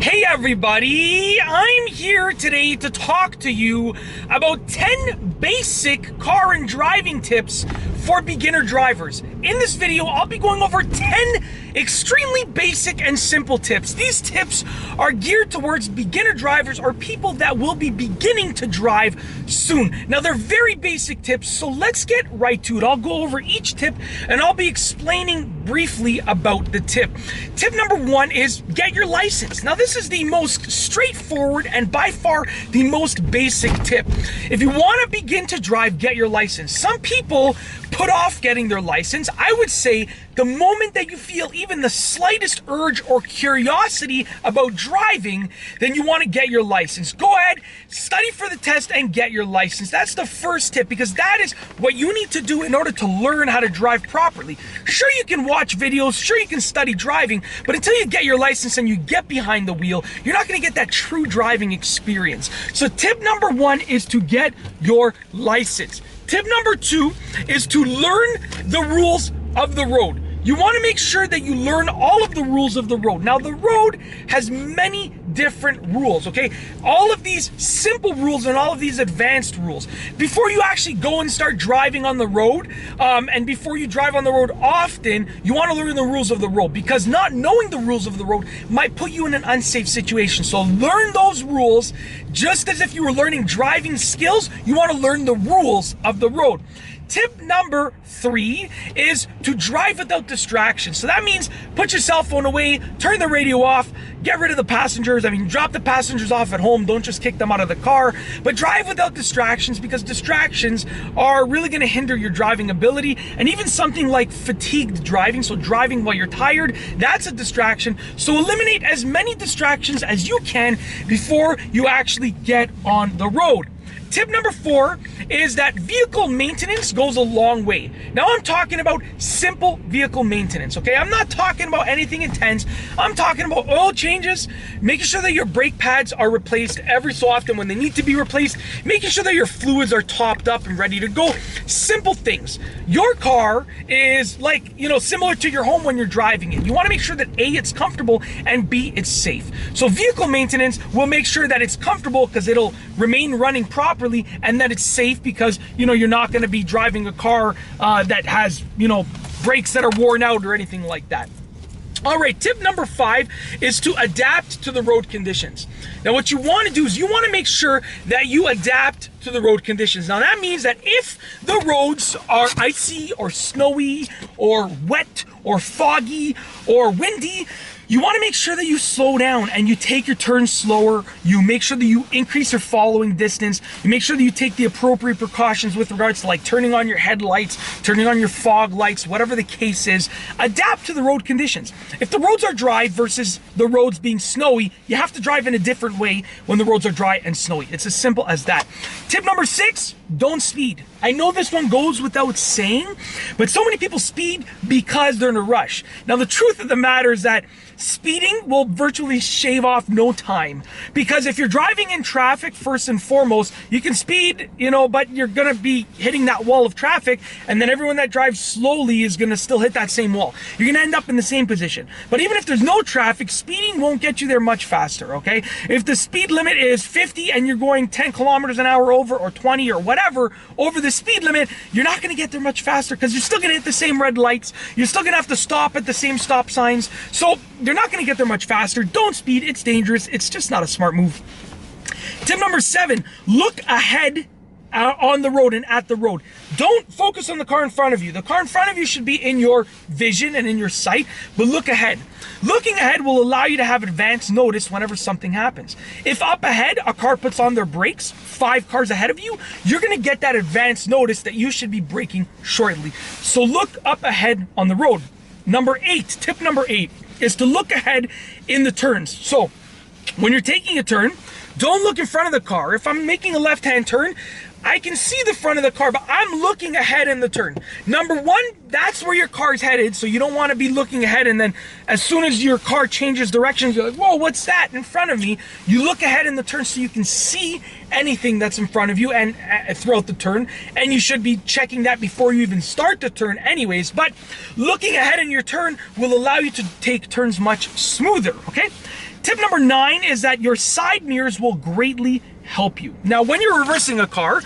Hey everybody, I'm here today to talk to you about 10 basic car and driving tips for beginner drivers. In this video, I'll be going over 10 extremely basic and simple tips. These tips are geared towards beginner drivers or people that will be beginning to drive soon. Now, they're very basic tips, so let's get right to it. I'll go over each tip and I'll be explaining briefly about the tip. Tip number one is get your license. Now, this is the most straightforward and by far the most basic tip. If you want to begin to drive, get your license. Some people put off getting their license. I would say the moment that you feel even the slightest urge or curiosity about driving, then you want to get your license. Go ahead, study for the test and get your license. That's the first tip, because that is what you need to do in order to learn how to drive properly. Sure, you can watch videos, sure you can study driving, but until you get your license and you get behind the wheel, you're not going to get that true driving experience. So tip number one is to get your license. Tip number two is to learn the rules of the road. You want to make sure that you learn all of the rules of the road. Now, the road has many different rules, okay? All of these simple rules and all of these advanced rules. Before you actually go and start driving on the road, and before you drive on the road often, you want to learn the rules of the road, because not knowing the rules of the road might put you in an unsafe situation. So learn those rules just as if you were learning driving skills. You want to learn the rules of the road. Tip number three is to drive without distractions. So that means put your cell phone away, turn the radio off, get rid of the passengers. I mean, drop the passengers off at home. Don't just kick them out of the car, but drive without distractions, because distractions are really going to hinder your driving ability. And even something like fatigued driving, so driving while you're tired, that's a distraction. So eliminate as many distractions as you can before you actually get on the road. Tip number four is that vehicle maintenance goes a long way. Now, I'm talking about simple vehicle maintenance, okay? I'm not talking about anything intense. I'm talking about oil changes, making sure that your brake pads are replaced every so often when they need to be replaced, making sure that your fluids are topped up and ready to go. Simple things. Your car is like, similar to your home when you're driving it. You want to make sure that A, it's comfortable, and B, it's safe. So vehicle maintenance will make sure that it's comfortable because it'll remain running properly, and that it's safe because you're not going to be driving a car that has brakes that are worn out or anything like that. All right, tip number five is to adapt to the road conditions. Now, what you want to do is you want to make sure that you adapt to the road conditions. Now, that means that if the roads are icy or snowy or wet or foggy or windy, you want to make sure that you slow down and you take your turns slower. You make sure that you increase your following distance. You make sure that you take the appropriate precautions with regards to like turning on your headlights, turning on your fog lights, whatever the case is. Adapt to the road conditions. If the roads are dry versus the roads being snowy, you have to drive in a different way when the roads are dry and snowy. It's as simple as that. Tip number six, don't speed. I know this one goes without saying, but so many people speed because they're in a rush. Now, the truth of the matter is that speeding will virtually shave off no time, because if you're driving in traffic, first and foremost, you can speed, but you're gonna be hitting that wall of traffic, and then everyone that drives slowly is gonna still hit that same wall. You're gonna end up in the same position. But even if there's no traffic, speeding won't get you there much faster, okay? If the speed limit is 50 and you're going 10 kilometers an hour over, or 20 or whatever over the speed limit, you're not gonna get there much faster, because you're still gonna hit the same red lights. You're still gonna have to stop at the same stop signs. So you're not going to get there much faster. Don't speed. It's dangerous. It's just not a smart move. Tip number seven, look ahead on the road and at the road. Don't focus on the car in front of you. The car in front of you should be in your vision and in your sight, but look ahead. Looking ahead will allow you to have advance notice whenever something happens. If up ahead a car puts on their brakes 5 cars ahead of you, you're going to get that advance notice that you should be braking shortly. So look up ahead on the road. Tip number eight is to look ahead in the turns. So when you're taking a turn, don't look in front of the car. If I'm making a left-hand turn, I can see the front of the car, but I'm looking ahead in the turn. Number one, that's where your car's headed, so you don't want to be looking ahead, and then as soon as your car changes directions, you're like, whoa, what's that in front of me? You look ahead in the turn so you can see anything that's in front of you and throughout the turn, and you should be checking that before you even start the turn anyways, but looking ahead in your turn will allow you to take turns much smoother, okay? Tip number 9 is that your side mirrors will greatly help you. Now, when you're reversing a car,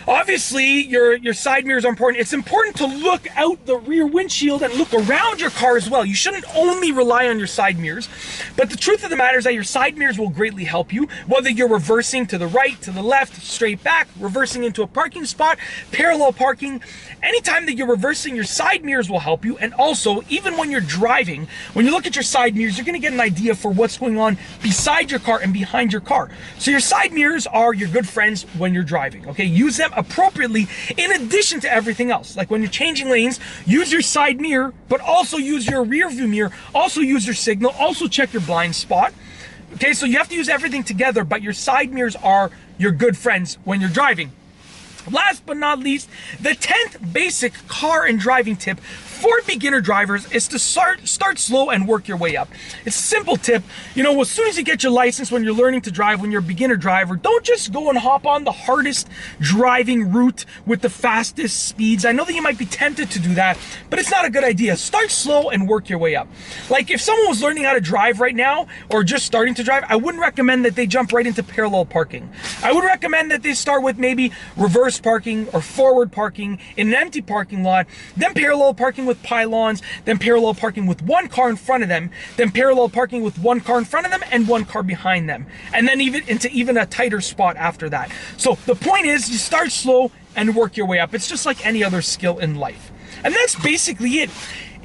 obviously your side mirrors are important. It's important to look out the rear windshield and look around your car as well. You shouldn't only rely on your side mirrors, but the truth of the matter is that your side mirrors will greatly help you, whether you're reversing to the right, to the left, straight back, reversing into a parking spot, parallel parking. Anytime that you're reversing, your side mirrors will help you. And also, even when you're driving, when you look at your side mirrors, you're gonna get an idea for what's going on beside your car and behind your car. So your side mirrors are your good friends when you're driving, okay? Use them appropriately in addition to everything else. Like when you're changing lanes, use your side mirror, but also use your rear view mirror, also use your signal, also check your blind spot. Okay, so you have to use everything together, but your side mirrors are your good friends when you're driving. Last but not least, the 10th basic car and driving tip for beginner drivers is to start slow and work your way up. It's a simple tip. You know, as soon as you get your license, when you're learning to drive, when you're a beginner driver, don't just go and hop on the hardest driving route with the fastest speeds. I know that you might be tempted to do that, but it's not a good idea. Start slow and work your way up. Like if someone was learning how to drive right now or just starting to drive, I wouldn't recommend that they jump right into parallel parking. I would recommend that they start with maybe reverse parking or forward parking in an empty parking lot, then parallel parking with pylons, then parallel parking with one car in front of them, then parallel parking with one car in front of them and one car behind them, and then even a tighter spot after that. So the point is, you start slow and work your way up. It's just like any other skill in life. And that's basically it.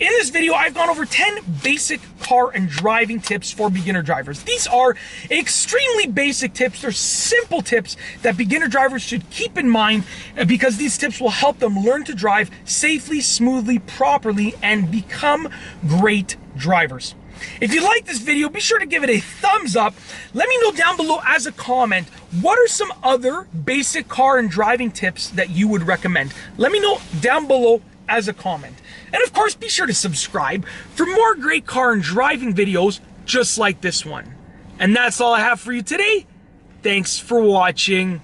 In this video, I've gone over 10 basic car and driving tips for beginner drivers. These are extremely basic tips. They're simple tips that beginner drivers should keep in mind because these tips will help them learn to drive safely, smoothly, properly, and become great drivers. If you like this video, be sure to give it a thumbs up. Let me know down below as a comment, what are some other basic car and driving tips that you would recommend? Let me know down below as a comment. And of course, be sure to subscribe for more great car and driving videos just like this one. And that's all I have for you today. Thanks for watching.